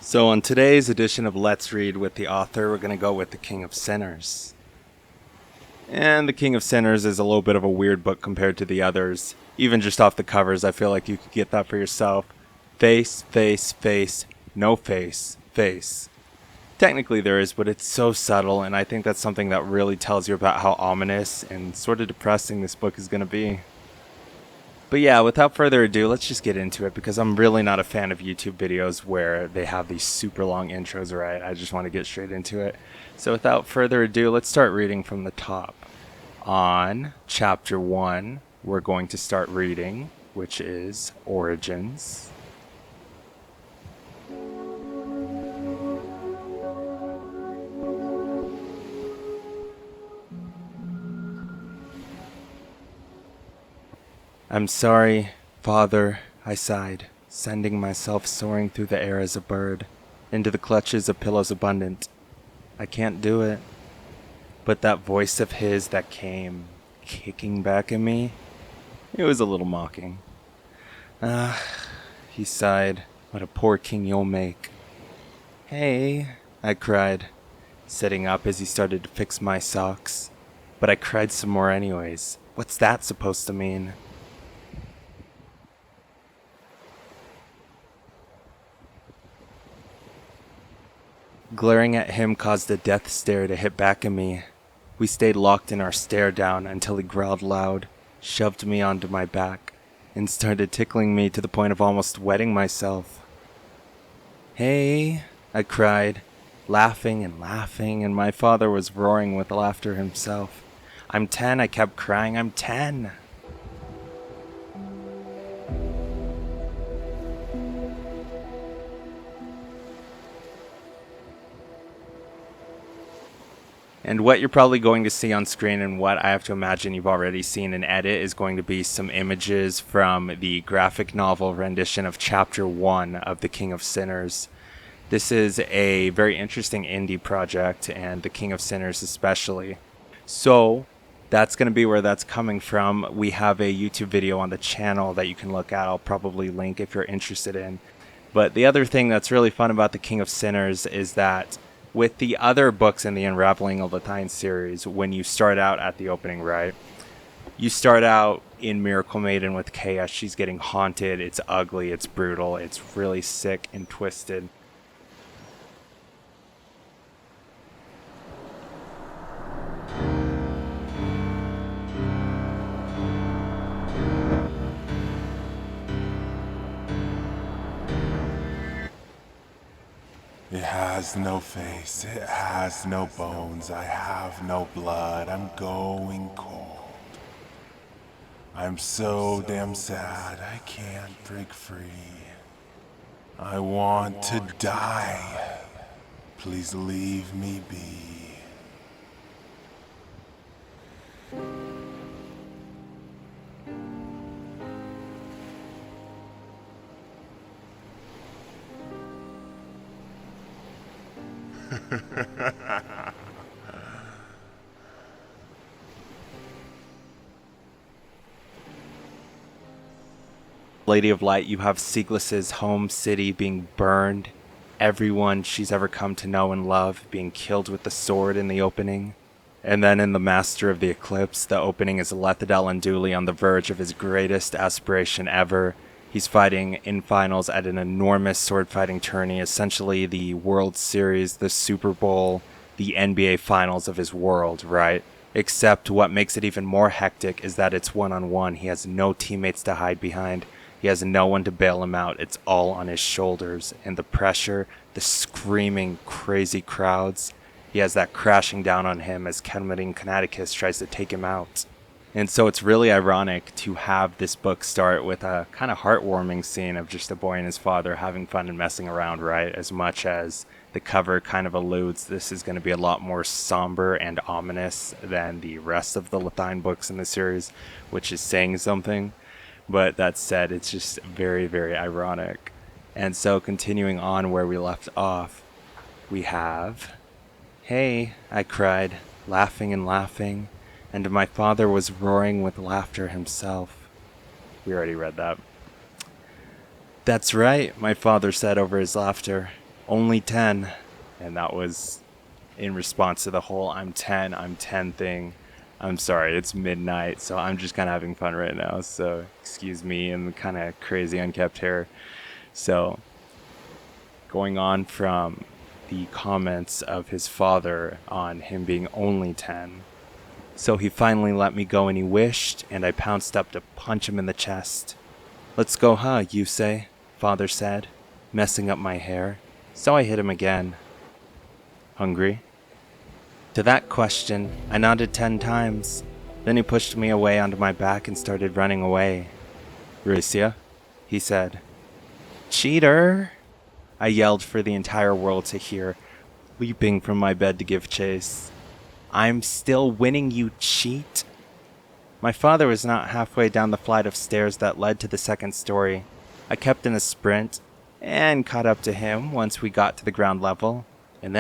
So on today's edition of Let's Read with the author, we're going to go with The King of Sinners. And The King of Sinners is a little bit of a weird book compared to the others. Even just off the covers, I feel like you could get that for yourself. Face, face, face, no face, face. Technically there is, but it's so subtle, and I think that's something that really tells you about how ominous and sort of depressing this book is going to be. But yeah, without further ado, let's just get into it because I'm really not a fan of YouTube videos where they have these super long intros, right? I just want to get straight into it. So without further ado, let's start reading from the top. On chapter 1, we're going to start reading, which is Origins. I'm sorry, Father, I sighed, sending myself soaring through the air as a bird, into the clutches of pillows abundant. I can't do it. But that voice of his that came kicking back at me, it was a little mocking. He sighed, what a poor king you'll make. Hey, I cried, sitting up as he started to fix my socks. But I cried some more anyways. What's that supposed to mean? Glaring at him caused a death stare to hit back at me. We stayed locked in our stare down until he growled loud, shoved me onto my back, and started tickling me to the point of almost wetting myself. Hey, I cried, laughing, and my father was roaring with laughter himself. I'm 10, I kept crying, I'm 10. And what you're probably going to see on screen, and what I have to imagine you've already seen in edit, is going to be some images from the graphic novel rendition of Chapter 1 of The King of Sinners. This is a very interesting indie project, and The King of Sinners especially. So that's going to be where that's coming from. We have a YouTube video on the channel that you can look at. I'll probably link if you're interested in. But the other thing that's really fun about The King of Sinners is that with the other books in the Unraveling of Latine series, when you start out at the opening, right? You start out in Miracle Maiden with Chaos. She's getting haunted. It's ugly. It's brutal. It's really sick and twisted. It has no face, it has no bones, I have no blood, I'm going cold. I'm so damn sad, I can't break free. I want to die. Please leave me be. Lady of Light, you have Siegliss's home city being burned. Everyone she's ever come to know and love being killed with the sword in the opening. And then in the Master of the Eclipse, the opening is Lethadel and Dooley on the verge of his greatest aspiration ever. He's fighting in finals at an enormous sword fighting tourney, essentially the World Series, the Super Bowl, the NBA finals of his world, right? Except what makes it even more hectic is that it's one-on-one. He has no teammates to hide behind. He has no one to bail him out. It's all on his shoulders. And the pressure, the screaming, crazy crowds, he has that crashing down on him as Kenmadine Canaticus tries to take him out. And so it's really ironic to have this book start with a kind of heartwarming scene of just a boy and his father having fun and messing around, right? As much as the cover kind of alludes, this is going to be a lot more somber and ominous than the rest of the Latine books in the series, which is saying something. But that said, it's just very, very ironic. And so continuing on where we left off, we have, "Hey," I cried, laughing, and my father was roaring with laughter himself. We already read that. "That's right," my father said over his laughter. only 10. And that was in response to the whole I'm 10 thing. I'm sorry, it's midnight, so I'm just kind of having fun right now. So excuse me and the kind of crazy unkept hair. So going on from the comments of his father on him being only 10. So he finally let me go and he wished, and I pounced up to punch him in the chest. "Let's go, huh, you say?" Father said, messing up my hair. So I hit him again. "Hungry?" To that question, I nodded 10 times. Then he pushed me away onto my back and started running away. "Racia?" he said. "Cheater!" I yelled for the entire world to hear, leaping from my bed to give chase. "I'm still winning, you cheat!" My father was not halfway down the flight of stairs that led to the second story. I kept in a sprint and caught up to him once we got to the ground level, and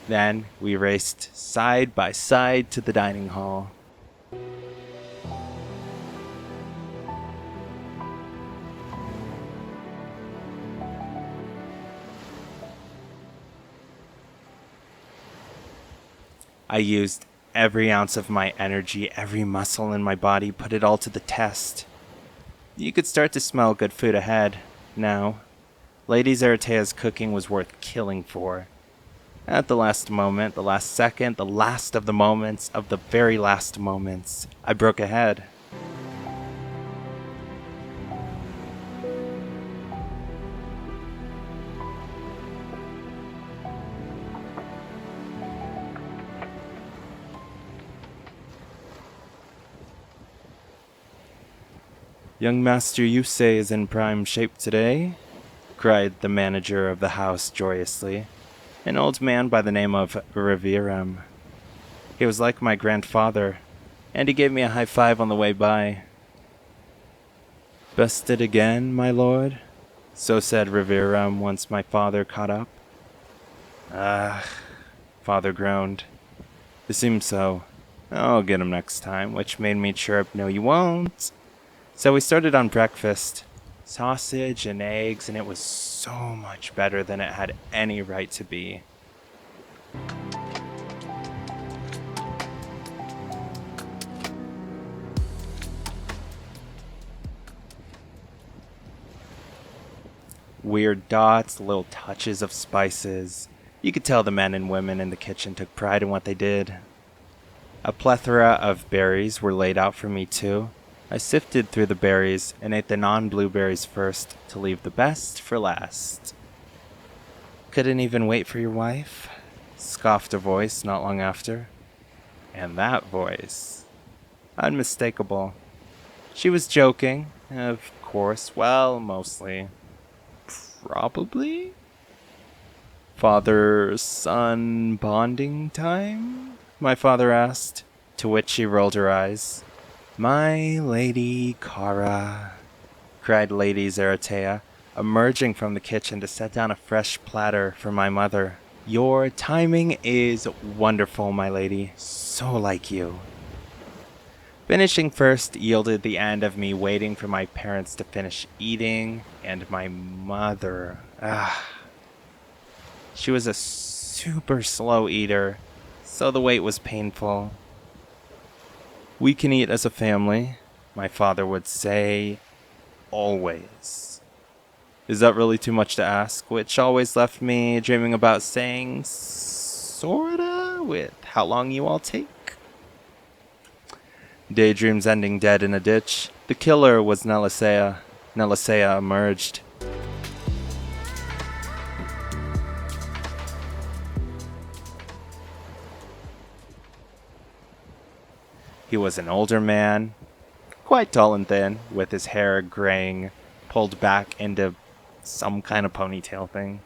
then we raced side by side to the dining hall. I used every ounce of my energy, every muscle in my body, put it all to the test. You could start to smell good food ahead. Now, Lady Zaratea's cooking was worth killing for. At the last moment, the last second, the last of the moments, of the very last moments, I broke ahead. "Young Master Yusei is in prime shape today," cried the manager of the house joyously, an old man by the name of Reviram. He was like my grandfather, and he gave me a high five on the way by. "Bested again, my lord?" So said Reviram once my father caught up. "Ah," father groaned. "It seems so. I'll get him next time," which made me chirp, "No, you won't." So we started on breakfast. Sausage and eggs, and it was so much better than it had any right to be. Weird dots, little touches of spices. You could tell the men and women in the kitchen took pride in what they did. A plethora of berries were laid out for me too. I sifted through the berries and ate the non-blueberries first to leave the best for last. "Couldn't even wait for your wife?" scoffed a voice not long after. And that voice, unmistakable. She was joking, of course, well, mostly. Probably? "Father-son bonding time?" my father asked, to which she rolled her eyes. "My Lady Kara," cried Lady Zaratea, emerging from the kitchen to set down a fresh platter for my mother. "Your timing is wonderful, my lady. So like you." Finishing first yielded the end of me waiting for my parents to finish eating, and my mother, she was a super slow eater, so the wait was painful. "We can eat as a family," my father would say, always. Is that really too much to ask? Which always left me dreaming about saying, sorta, with how long you all take. Daydreams ending dead in a ditch. The killer was Nelisea. Nelisea emerged. He was an older man, quite tall and thin, with his hair graying, pulled back into some kind of ponytail thing.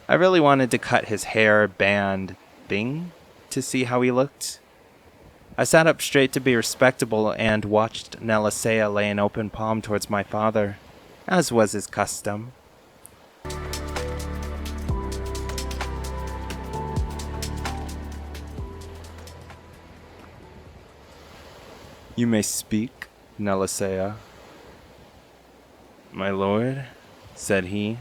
I really wanted to cut his hair band thing to see how he looked. I sat up straight to be respectable and watched Nelisea lay an open palm towards my father, as was his custom. "You may speak, Nelisea." "My lord," said he.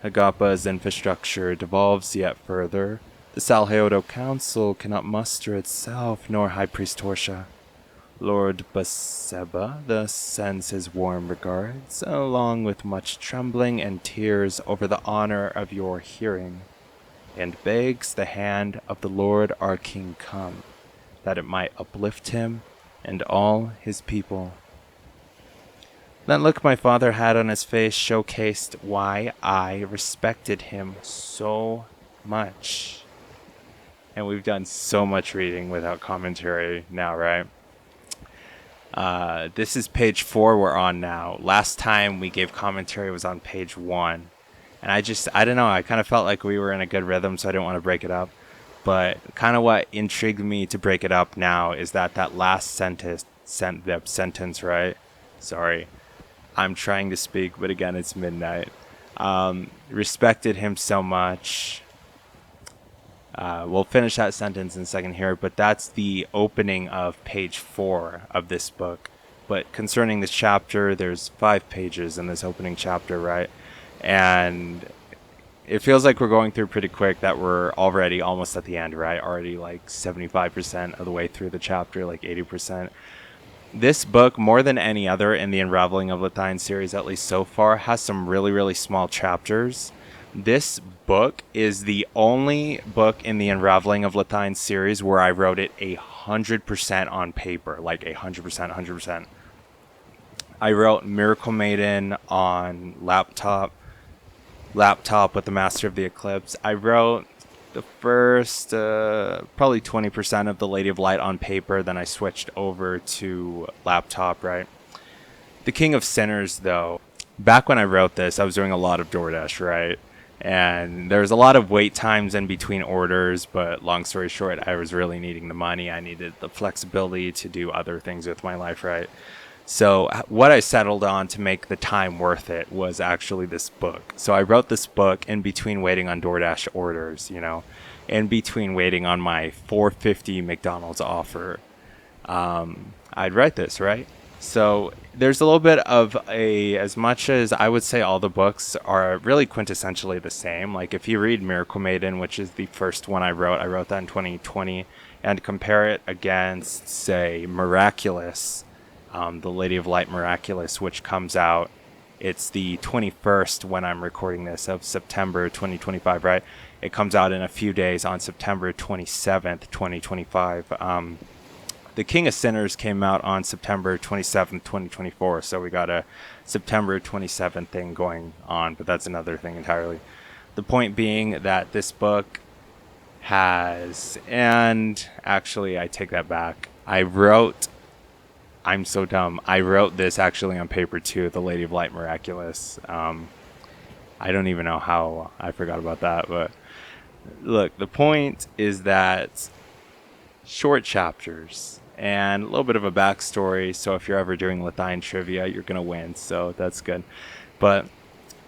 Agapa's infrastructure devolves yet further. The Salheodo Council cannot muster itself, nor High Priest Torsha. Lord Baseba thus sends his warm regards, along with much trembling and tears over the honor of your hearing, and begs the hand of the Lord our King come, that it might uplift him and all his people. That look my father had on his face showcased why I respected him so much. And we've done so much reading without commentary now, right? This is page 4 we're on now. Last time we gave commentary was on page 1. And I don't know, I kind of felt like we were in a good rhythm, so I didn't want to break it up. But kind of what intrigued me to break it up now is that last sentence, right? Sorry, I'm trying to speak, but again, it's midnight. Respected him so much. We'll finish that sentence in a second here, but that's the opening of page 4 of this book. But concerning this chapter, there's 5 pages in this opening chapter, right? And it feels like we're going through pretty quick, that we're already almost at the end, right? Already like 75% of the way through the chapter, like 80%. This book, more than any other in the Unraveling of Lithine series, at least so far, has some really, really small chapters. This book is the only book in the Unraveling of Lithine series where I wrote it 100% on paper, like 100%. I wrote Miracle Maiden on laptop with the Master of the Eclipse. I wrote the first probably 20% of the Lady of Light on paper, then I switched over to laptop, right? The King of Sinners, though, back when I wrote this, I was doing a lot of DoorDash, right? And there was a lot of wait times in between orders, but long story short, I was really needing the money. I needed the flexibility to do other things with my life, right? So what I settled on to make the time worth it was actually this book. So I wrote this book in between waiting on DoorDash orders, in between waiting on my $4.50 McDonald's offer. I'd write this, right? So there's a little bit of as much as I would say all the books are really quintessentially the same. Like if you read Miracle Maiden, which is the first one I wrote that in 2020, and compare it against, say, Miraculous, the Lady of Light Miraculous, which comes out, it's the 21st when I'm recording this of September 2025, right? It comes out in a few days on September 27th, 2025. The King of Sinners came out on September 27th, 2024, so we got a September 27th thing going on, but that's another thing entirely. The point being that this book has, and actually I take that back, I'm so dumb. I wrote this actually on paper too, the Lady of Light Miraculous. I don't even know how I forgot about that, but look, the point is that short chapters and a little bit of a backstory, so if you're ever doing Lithine trivia, you're going to win, so that's good. But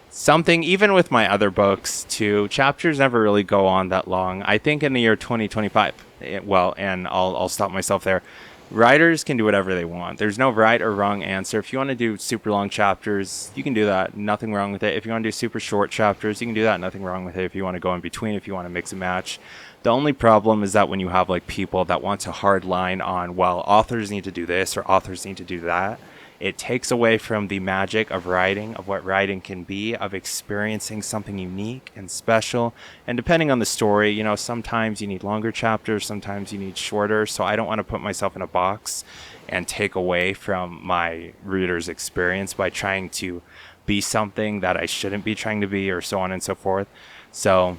something, even with my other books too, chapters never really go on that long. I think in the year 2025, and I'll stop myself there, writers can do whatever they want. There's no right or wrong answer. If you want to do super long chapters, you can do that. Nothing wrong with it. If you want to do super short chapters, you can do that. Nothing wrong with it. If you want to go in between, if you want to mix and match. The only problem is that when you have like people that want to hard line on, well, authors need to do this or authors need to do that, it takes away from the magic of writing, of what writing can be, of experiencing something unique and special. And depending on the story, sometimes you need longer chapters, sometimes you need shorter. So I don't want to put myself in a box and take away from my reader's experience by trying to be something that I shouldn't be trying to be, or so on and so forth. So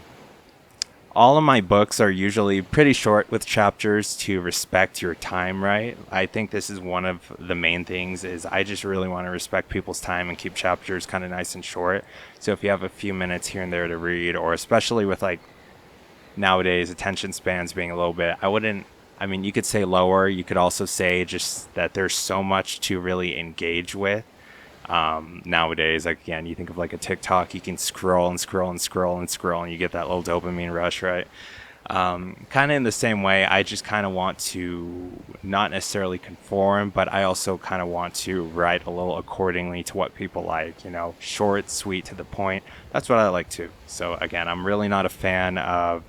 all of my books are usually pretty short with chapters to respect your time, right? I think this is one of the main things, is I just really want to respect people's time and keep chapters kind of nice and short. So if you have a few minutes here and there to read, or especially with like nowadays attention spans being a little bit, you could say lower. You could also say just that there's so much to really engage with. Nowadays, like, again, you think of like a TikTok, you can scroll and scroll and scroll and scroll and you get that little dopamine rush, right? Kind of in the same way, I just kind of want to not necessarily conform, but I also kind of want to write a little accordingly to what people like, short, sweet, to the point. That's what I like too. So again, I'm really not a fan of,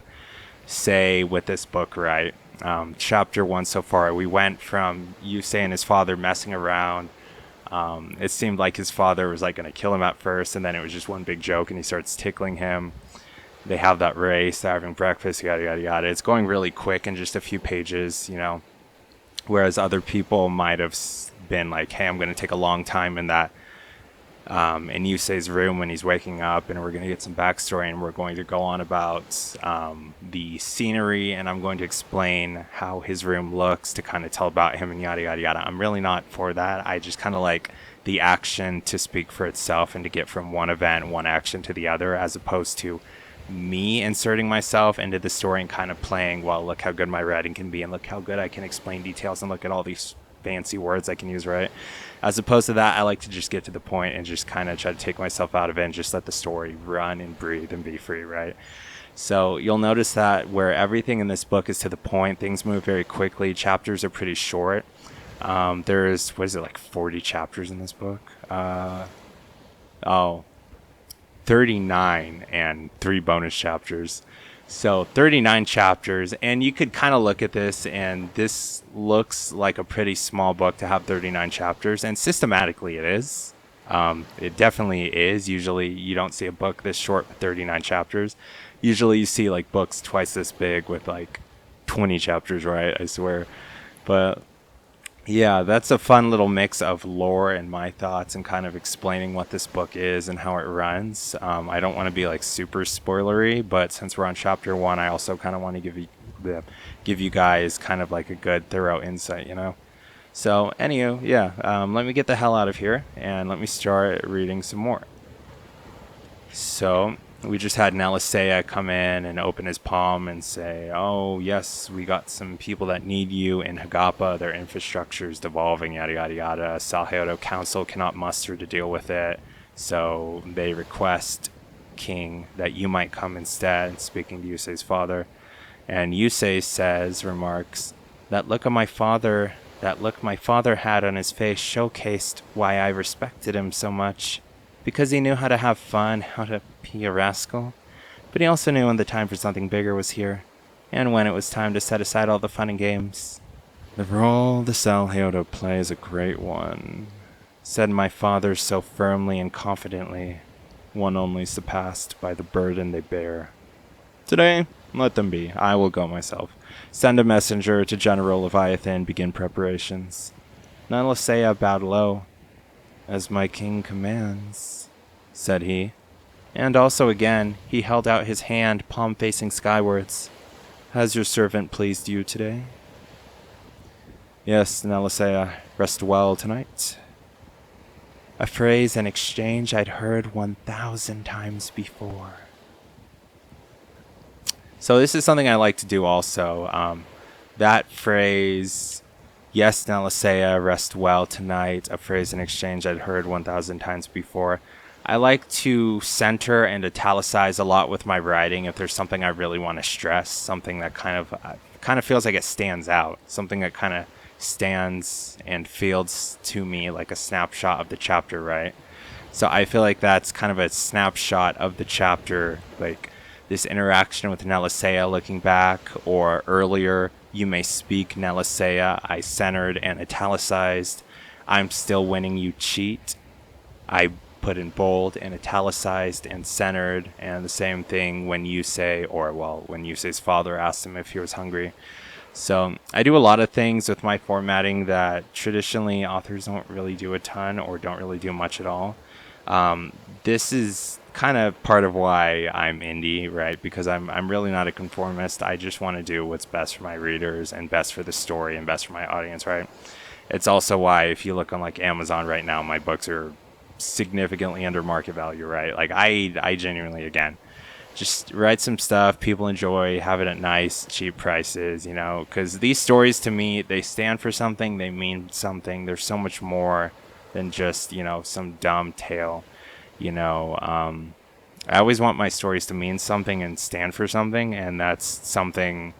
say, with this book, right? Chapter 1 so far, we went from Yusei and his father messing around. It seemed like his father was like going to kill him at first, and then it was just one big joke, and he starts tickling him. They have that race, they're having breakfast, yada, yada, yada. It's going really quick in just a few pages, whereas other people might have been like, hey, I'm going to take a long time in that, in Yusei's room when he's waking up, and we're going to get some backstory, and we're going to go on about the scenery, and I'm going to explain how his room looks to kind of tell about him and yada, yada, yada. I'm really not for that. I just kind of like the action to speak for itself and to get from one event, one action to the other, as opposed to me inserting myself into the story and kind of playing, well, look how good my writing can be, and look how good I can explain details, and look at all these fancy words I can use, right? As opposed to that, I like to just get to the point and just kind of try to take myself out of it and just let the story run and breathe and be free, right? So you'll notice that where everything in this book is to the point, things move very quickly, chapters are pretty short. There's, 40 chapters in this book? 39 and 3 bonus chapters. So 39 chapters, and you could kind of look at this, and this looks like a pretty small book to have 39 chapters, and systematically it is. It definitely is. Usually you don't see a book this short with 39 chapters. Usually you see like books twice this big with like 20 chapters, right? I swear. But yeah, that's a fun little mix of lore and my thoughts and kind of explaining what this book is and how it runs. I don't want to be like super spoilery, but since we're on chapter 1, I also kind of want to give you guys kind of like a good thorough insight, So anywho, yeah, let me get the hell out of here and let me start reading some more. So we just had Nelisea come in and open his palm and say, oh, yes, we got some people that need you in Hagapa. Their infrastructure is devolving, yada, yada, yada. Salheodo Council cannot muster to deal with it. So they request, King, that you might come instead, speaking to Yusei's father. And Yusei remarks, that look my father had on his face showcased why I respected him so much. Because he knew how to have fun, how to be a rascal. But he also knew when the time for something bigger was here, and when it was time to set aside all the fun and games. The role the Salheodo play is a great one, said my father so firmly and confidently, one only surpassed by the burden they bear. Today, let them be. I will go myself. Send a messenger to General Leviathan, begin preparations. Nelisea bowed low. As my king commands, said he. And also again, he held out his hand, palm facing skywards. Has your servant pleased you today? Yes, Nelisea, rest well tonight. A phrase and exchange I'd heard 1,000 times before. So this is something I like to do also. That phrase, yes, Nelisea, rest well tonight, a phrase and exchange I'd heard 1,000 times before. I like to center and italicize a lot with my writing if there's something I really want to stress, something that kind of feels like it stands out, something that kind of stands and feels to me like a snapshot of the chapter, right? So I feel like that's kind of a snapshot of the chapter, like this interaction with Nelisea looking back, or earlier, you may speak, Nelisea, I centered and italicized. I'm still winning, you cheat. I put in bold and italicized and centered, and the same thing when when Yusei's father asked him if he was hungry. So I do a lot of things with my formatting that traditionally authors don't really do a ton or don't really do much at all. This is kind of part of why I'm indie, right? Because I'm really not a conformist. I just want to do what's best for my readers and best for the story and best for my audience, right? It's also why if you look on like Amazon right now, my books are significantly under market value, right? Like I genuinely, again, just write some stuff people enjoy, have it at nice, cheap prices, because these stories to me, they stand for something, they mean something. There's so much more than just, some dumb tale, I always want my stories to mean something and stand for something, and that's something.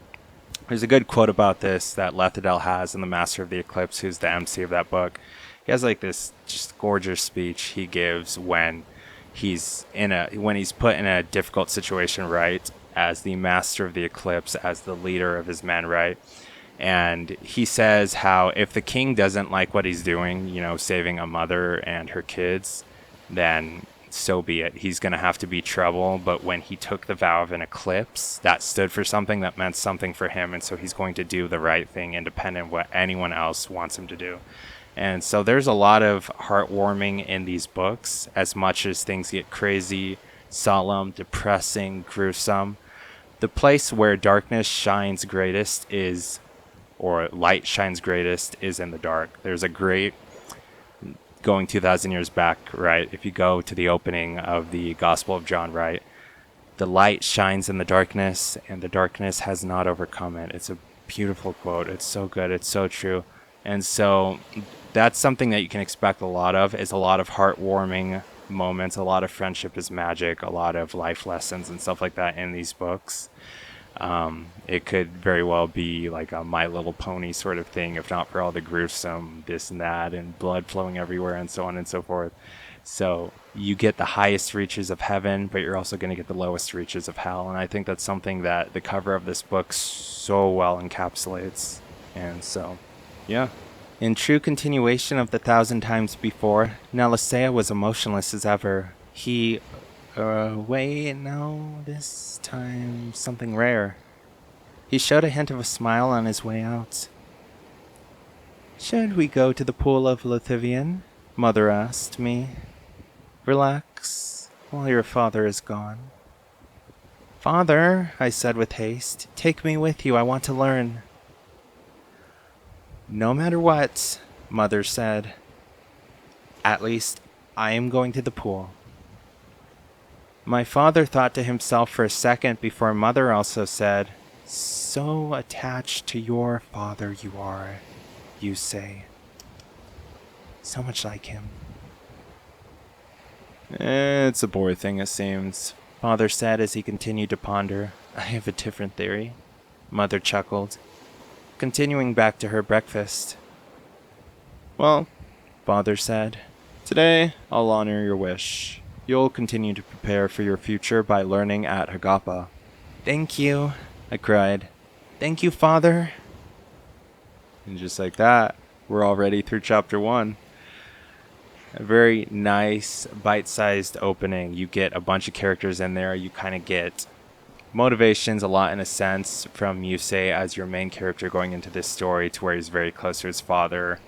There's a good quote about this that Lethadel has in The Master of the Eclipse, who's the MC of that book. He has like this just gorgeous speech he gives when he's put in a difficult situation, right? As the Master of the Eclipse, as the leader of his men, right? And he says how if the king doesn't like what he's doing, saving a mother and her kids, then so be it. He's going to have to be trouble. But when he took the vow of an eclipse, that stood for something, that meant something for him. And so he's going to do the right thing independent of what anyone else wants him to do. And so there's a lot of heartwarming in these books, as much as things get crazy, solemn, depressing, gruesome. The place where darkness shines greatest is, or light shines greatest, is in the dark. There's a great, going 2,000 years back, right? If you go to the opening of the Gospel of John, right? The light shines in the darkness, and the darkness has not overcome it. It's a beautiful quote. It's so good. It's so true. And so that's something that you can expect a lot of, is a lot of heartwarming moments, a lot of friendship is magic, a lot of life lessons and stuff like that in these books. It could very well be like a My Little Pony sort of thing, if not for all the gruesome this and that and blood flowing everywhere and so on and so forth. So you get the highest reaches of heaven, but you're also going to get the lowest reaches of hell. And I think that's something that the cover of this book so well encapsulates. And so, yeah. In true continuation of the 1,000 times before, Nelisea was emotionless as ever. Wait, no, this time something rare. He showed a hint of a smile on his way out. Should we go to the pool of Lothivian? Mother asked me. Relax, while your father is gone. Father, I said with haste, take me with you, I want to learn. No matter what, Mother said. At least, I am going to the pool. My father thought to himself for a second before Mother also said, So attached to your father you are, you say. So much like him. It's a boy thing, it seems, Father said as he continued to ponder. I have a different theory. Mother chuckled, continuing back to her breakfast. Well, Father said, today I'll honor your wish. You'll continue to prepare for your future by learning at Hagapa. Thank you, I cried. Thank you, Father. And just like that, we're already through chapter 1. A very nice, bite-sized opening. You get a bunch of characters in there. You kind of get motivations a lot in a sense from Yusei as your main character going into this story, to where he's very close to his father.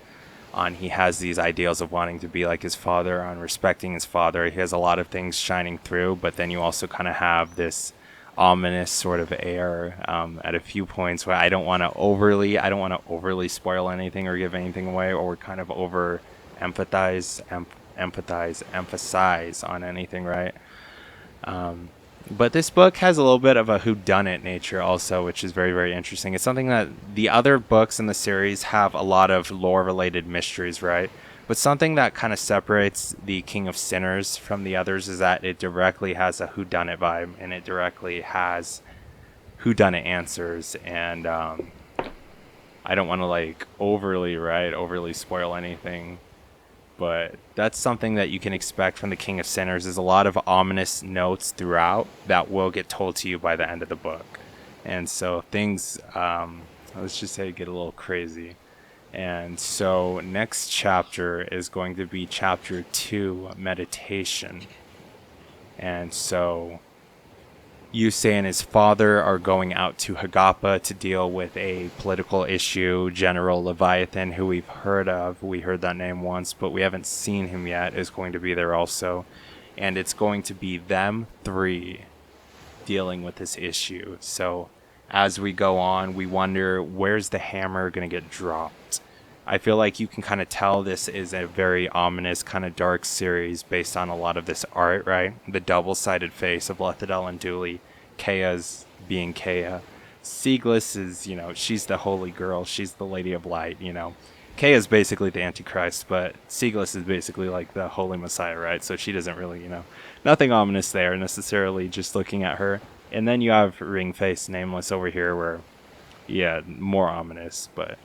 He has these ideals of wanting to be like his father, on respecting his father. He has a lot of things shining through, but then you also kind of have this ominous sort of air at a few points where I don't want to overly spoil anything or give anything away, or kind of emphasize on anything, right? But this book has a little bit of a whodunit nature also, which is very, very interesting. It's something that the other books in the series have a lot of lore-related mysteries, right? But something that kind of separates the King of Sinners from the others is that it directly has a whodunit vibe, and it directly has whodunit answers. And I don't want to overly spoil anything. But that's something that you can expect from the King of Sinners, is a lot of ominous notes throughout that will get told to you by the end of the book. And so things, let's just say, get a little crazy. And so next chapter is going to be chapter 2, Meditation. And so Yusei and his father are going out to Hagapa to deal with a political issue. General Leviathan, who we've heard of, we heard that name once, but we haven't seen him yet, is going to be there also. And it's going to be them three dealing with this issue. So as we go on, we wonder, where's the hammer going to get dropped? I feel like you can kind of tell this is a very ominous, kind of dark series based on a lot of this art, right? The double-sided face of Lethadel and Dooley. Kaya's being Kaya. Siegless is, she's the holy girl. She's the Lady of Light, Kay is basically the Antichrist, but Siegless is basically like the Holy Messiah, right? So she doesn't really, nothing ominous there necessarily, just looking at her. And then you have Ringface Nameless over here where, yeah, more ominous. But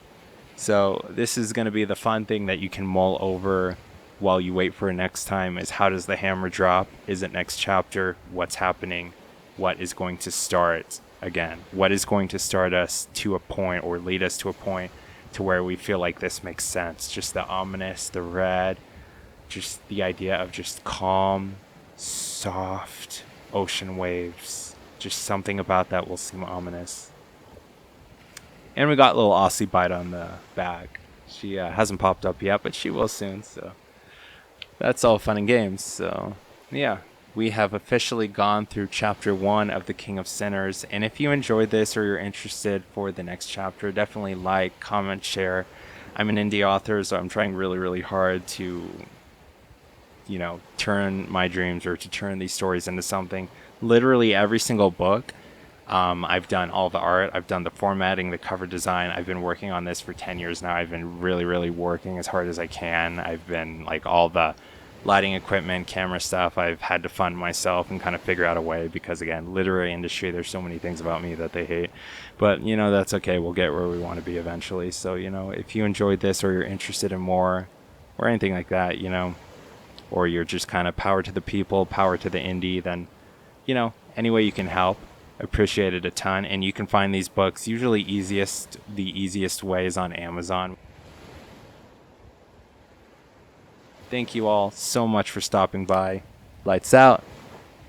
so this is going to be the fun thing that you can mull over while you wait for next time is how does the hammer drop? Is it next chapter? What's happening? What is going to start again? What is going to start us to a point or lead us to a point to where we feel like this makes sense? Just the ominous, the red, just the idea of just calm, soft ocean waves. Just something about that will seem ominous. And we got a little Aussie bite on the bag. She hasn't popped up yet, but she will soon. So that's all fun and games. So yeah, we have officially gone through chapter 1 of The King of Sinners. And if you enjoyed this or you're interested for the next chapter, definitely like, comment, share. I'm an indie author, so I'm trying really, really hard to, turn my dreams or to turn these stories into something. Literally every single book. I've done all the art. I've done the formatting, the cover design. I've been working on this for 10 years now. I've been really, really working as hard as I can. I've been like all the lighting equipment, camera stuff, I've had to fund myself and kind of figure out a way because, again, literary industry, there's so many things about me that they hate. But, that's okay. We'll get where we want to be eventually. So, if you enjoyed this or you're interested in more or anything like that, or you're just kind of power to the people, power to the indie, then, any way you can help, appreciate it a ton. And you can find these books usually the easiest way is on Amazon. Thank you all so much for stopping by. Lights out.